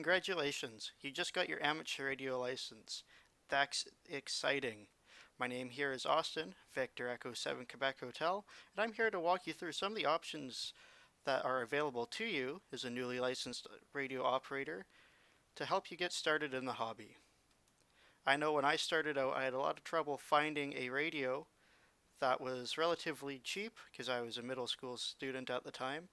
Congratulations, you just got your amateur radio license. That's exciting. My name here is Austin, Victor Echo 7 Quebec Hotel, and I'm here to walk you through some of the options that are available to you as a newly licensed radio operator to help you get started in the hobby. I know when I started out, I had a lot of trouble finding a radio that was relatively cheap because I was a middle school student at the time,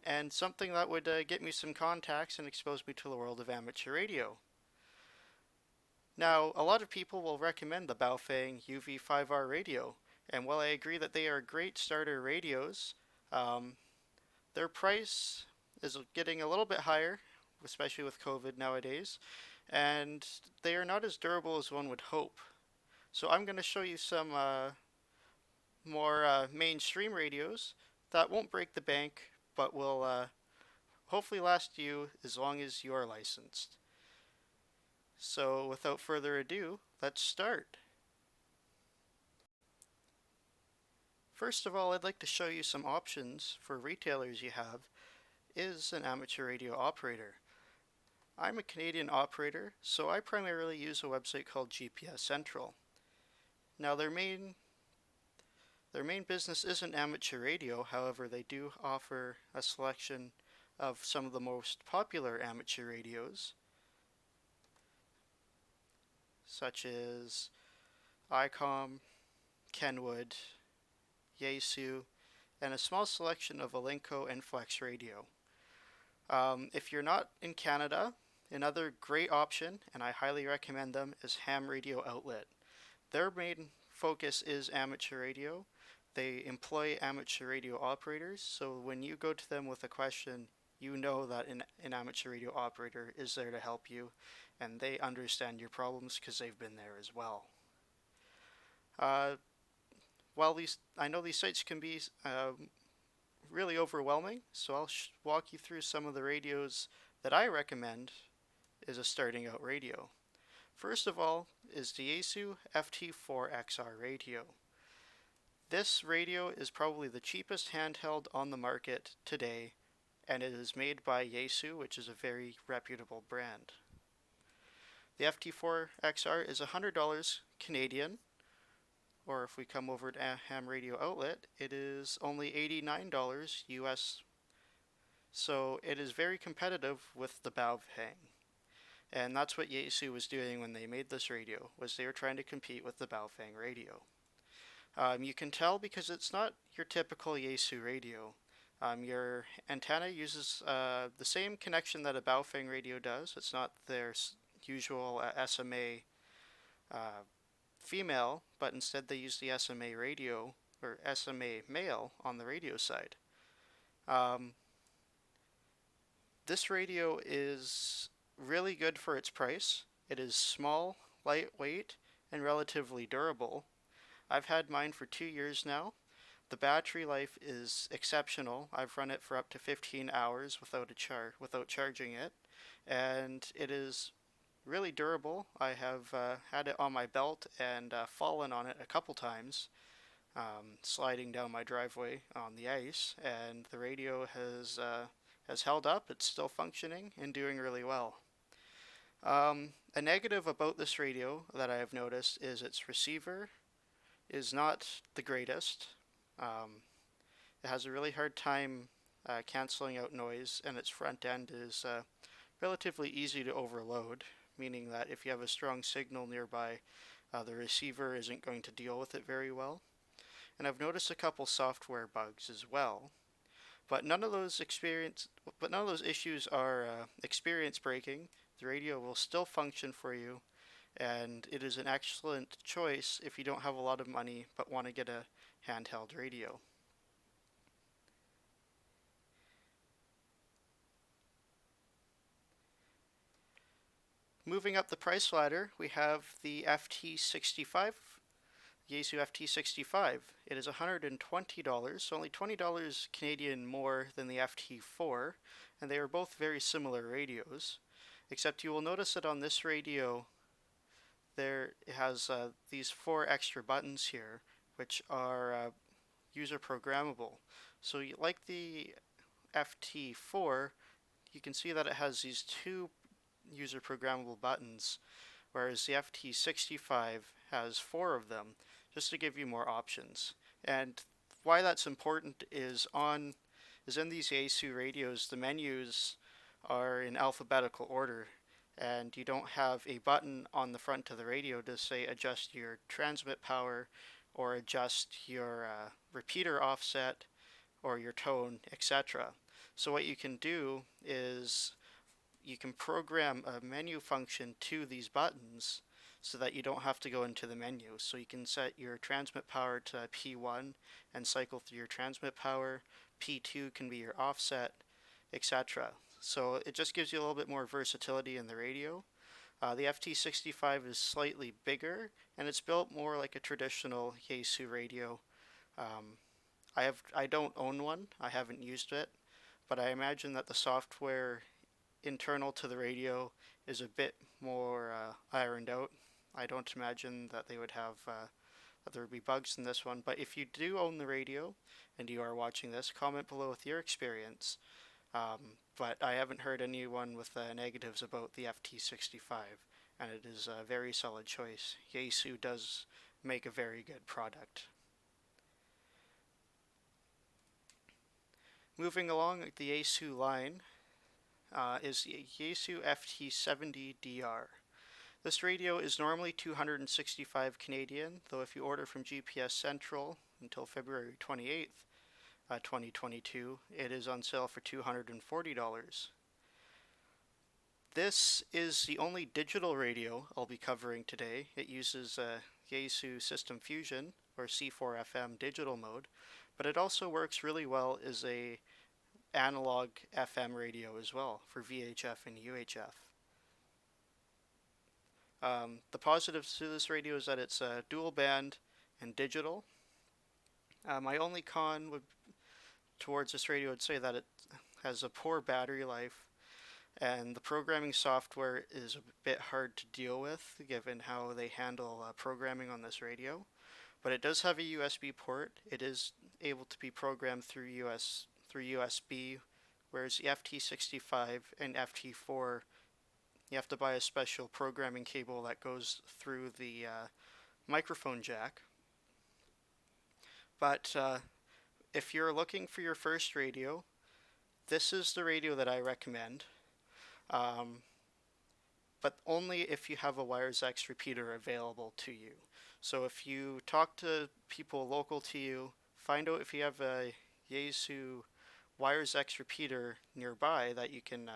and something that would get me some contacts and expose me to the world of amateur radio. Now, a lot of people will recommend the Baufeng Uv5R radio, and while I agree that they are great starter radios, um, their price is getting a little bit higher, especially with COVID nowadays, and they are not as durable as one would hope. So I'm going to show you some more mainstream radios that won't break the bank, but will hopefully last you as long as you are licensed. So without further ado, let's start. First of all, I'd like to show you some options for retailers you have as an amateur radio operator. I'm a Canadian operator, so I primarily use a website called GPS Central. Now their main business isn't amateur radio, however they do offer a selection of some of the most popular amateur radios, such as Icom, Kenwood, Yaesu, and a small selection of Alinco and Flex radio. If you're not in Canada, another great option, and I highly recommend them, is Ham Radio Outlet. Their main focus is amateur radio. They employ amateur radio operators, so when you go to them with a question, you know that an amateur radio operator is there to help you, and they understand your problems because they've been there as well. While I know these sites can be really overwhelming, so I'll walk you through some of the radios that I recommend as a starting out radio. First of all is the Asu Ft4 Xr Radio. This radio is probably the cheapest handheld on the market today, and it is made by Yaesu, which is a very reputable brand. The Ft4 Xr is $100 Canadian, or if we come over to Ham Radio Outlet, it is only $89 US. So it is very competitive with the Baufeng. And that's what Yaesu was doing when they made this radio, was they were trying to compete with the Baufeng radio. You can tell because it's not your typical Yaesu radio. Your antenna uses the same connection that a Baufeng radio does. It's not their usual SMA female, but instead they use the SMA radio or SMA male on the radio side. This radio is really good for its price. It is small, lightweight, and relatively durable. I've had mine for 2 years now. The battery life is exceptional. I've run it for up to 15 hours without charging it, and it is really durable. I have had it on my belt and fallen on it a couple times, sliding down my driveway on the ice, and the radio has held up. It's still functioning and doing really well. A negative about this radio that I have noticed is its receiver is not the greatest. It has a really hard time canceling out noise, and its front end is relatively easy to overload, meaning that if you have a strong signal nearby, the receiver isn't going to deal with it very well. And I've noticed a couple software bugs as well, but none of those issues are experience breaking. The radio will still function for you, and it is an excellent choice if you don't have a lot of money but want to get a handheld radio. Moving up the price ladder, we have the FT65, Yaesu FT65. It is $120, so only $20 Canadian more than the FT4, and they are both very similar radios, except you will notice that on this radio it has these 4 extra buttons here, which are user programmable. So like the FT4, you can see that it has these two user programmable buttons, whereas the FT65 has four of them, just to give you more options. And why that's important is in these Yaesu radios, the menus are in alphabetical order, and you don't have a button on the front of the radio to say adjust your transmit power or adjust your repeater offset or your tone, etc. So what you can do is you can program a menu function to these buttons so that you don't have to go into the menu. So you can set your transmit power to P1 and cycle through your transmit power. P2 can be your offset, etc. So it just gives you a little bit more versatility in the radio. The FT65 is slightly bigger, and it's built more like a traditional Yaesu radio. Um, I don't own one. I haven't used it, but I imagine that the software internal to the radio is a bit more ironed out. I don't imagine that they would have that there would be bugs in this one. But if you do own the radio and you are watching this, comment below with your experience. But I haven't heard anyone with negatives about the FT65, and it is a very solid choice. Yaesu does make a very good product. Moving along, the Yaesu line is the Yaesu FT70DR. This radio is normally 265 Canadian, though if you order from GPS Central until February 28th, 2022, it is on sale for $240. This is the only digital radio I'll be covering today. It uses Yaesu System Fusion, or C4FM digital mode, but it also works really well as a analog FM radio as well for VHF and UHF. The positives to this radio is that it's dual band and digital. My only con towards this radio would say that it has a poor battery life, and the programming software is a bit hard to deal with given how they handle programming on this radio. But it does have a USB port. It is able to be programmed through USB, whereas the FT65 and FT4, you have to buy a special programming cable that goes through the microphone jack. But if you're looking for your first radio, this is the radio that I recommend. But only if you have a Wires X repeater available to you. So if you talk to people local to you, find out if you have a Yaesu Wires X repeater nearby that you can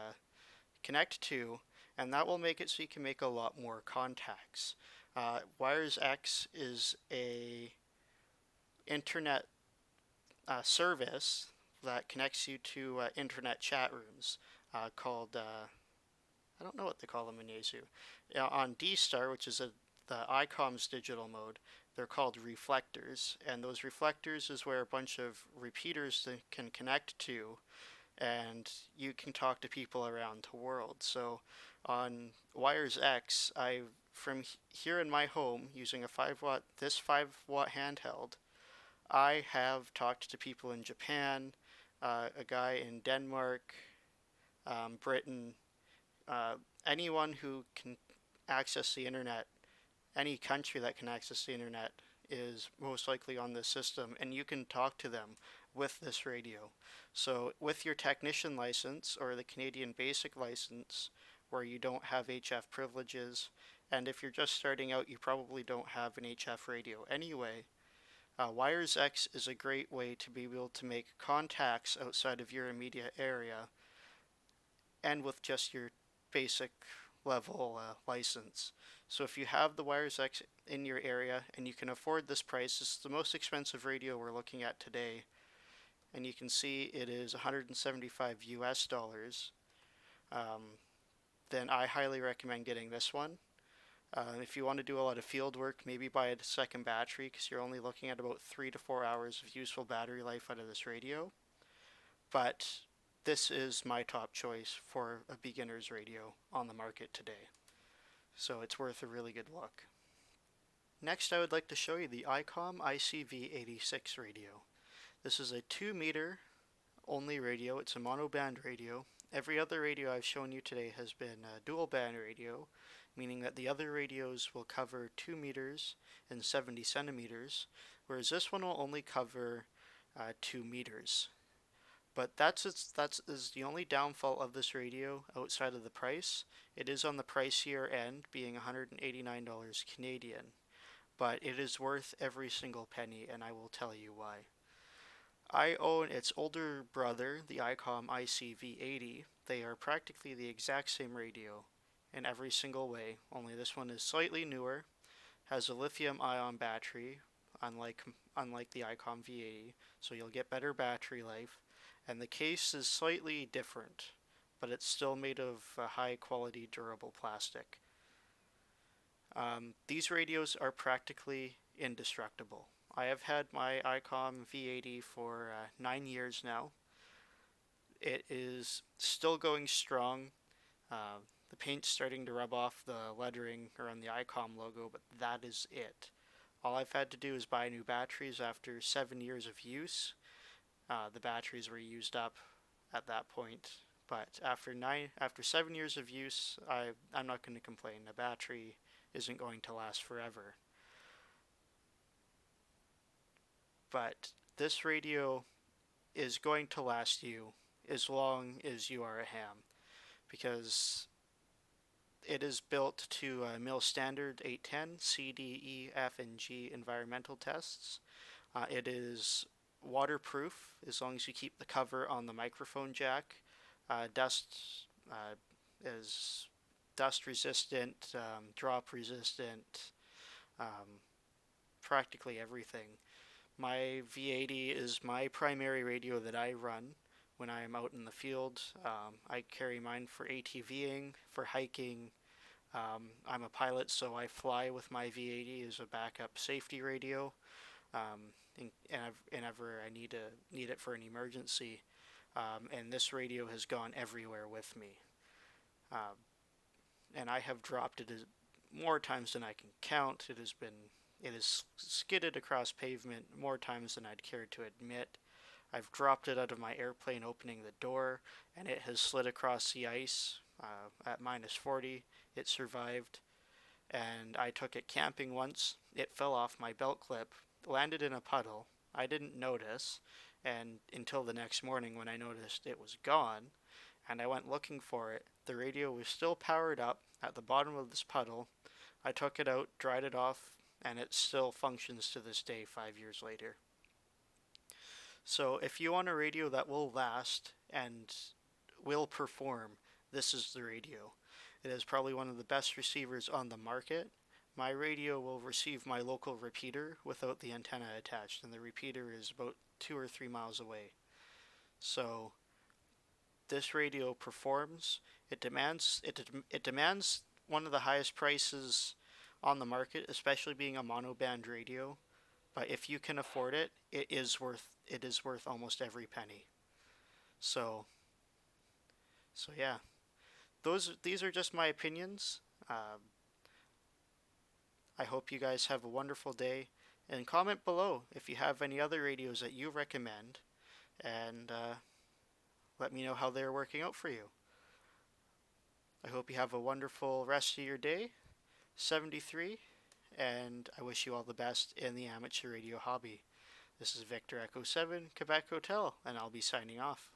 connect to, and that will make it so you can make a lot more contacts. Wires X is a internet service that connects you to internet chat rooms called, I don't know what they call them in Yaesu. On D-Star, which is the Icom's digital mode, they're called reflectors, and those reflectors is where a bunch of repeaters can connect to, and you can talk to people around the world. So on Wires X, from here in my home, using this 5 watt handheld, I have talked to people in Japan, a guy in Denmark, Britain, anyone who can access the internet, any country that can access the internet is most likely on this system, and you can talk to them with this radio. So with your technician license or the Canadian basic license, where you don't have HF privileges, and if you're just starting out, you probably don't have an HF radio anyway, Wires X is a great way to be able to make contacts outside of your immediate area, and with just your basic level license. So if you have the Wires X in your area and you can afford this price, this is the most expensive radio we're looking at today, and you can see it is $175 US, then I highly recommend getting this one. If you want to do a lot of field work, maybe buy a second battery, because you're only looking at about 3 to 4 hours of useful battery life out of this radio. But this is my top choice for a beginner's radio on the market today. So it's worth a really good look. Next, I would like to show you the Icom Icv80 radio. This is a 2 meter only radio. It's a monoband radio, Every other radio I've shown you today has been a dual band radio, meaning that the other radios will cover 2 meters and 70 centimeters, whereas this one will only cover 2 meters. But that's the only downfall of this radio outside of the price. It is on the pricier end, being $189 Canadian, but it is worth every single penny, and I will tell you why. I own its older brother, the Icom Icv80. They are practically the exact same radio in every single way, only this one is slightly newer, has a lithium-ion battery, unlike the Icom V80, so you'll get better battery life, and the case is slightly different, but it's still made of high-quality, durable plastic. These radios are practically indestructible. I have had my Icom V80 for 9 years now. It is still going strong. The paint's starting to rub off the lettering around the Icom logo, but that is it. All I've had to do is buy new batteries after 7 years of use. The batteries were used up at that point, but after 7 years of use, I'm not going to complain. The battery isn't going to last forever. But this radio is going to last you as long as you are a ham, because it is built to MIL standard 810 C, D, E, F, and G environmental tests. It is waterproof as long as you keep the cover on the microphone jack. Is dust resistant, drop resistant, practically everything. My V80 is my primary radio that I run when I am out in the field. I carry mine for ATVing, for hiking. I'm a pilot, so I fly with my V80 as a backup safety radio. Whenever I need it for an emergency, and this radio has gone everywhere with me. And I have dropped it more times than I can count. It has skidded across pavement more times than I'd care to admit. I've dropped it out of my airplane opening the door, and it has slid across the ice at -40. It survived. And I took it camping once. It fell off my belt clip, landed in a puddle. I didn't notice, and until the next morning when I noticed it was gone, and I went looking for it. The radio was still powered up at the bottom of this puddle. I took it out, dried it off, and it still functions to this day 5 years later. So if you want a radio that will last and will perform, this is the radio. It is probably one of the best receivers on the market. My radio will receive my local repeater without the antenna attached, and the repeater is about 2 or 3 miles away. So this radio performs. It demands one of the highest prices on the market, especially being a monoband radio. But if you can afford it, it is worth almost every penny. So yeah, these are just my opinions. I hope you guys have a wonderful day, and comment below if you have any other radios that you recommend, and let me know how they're working out for you. I hope you have a wonderful rest of your day, 73, and I wish you all the best in the amateur radio hobby. This is Victor Echo 7, Quebec Hotel, and I'll be signing off.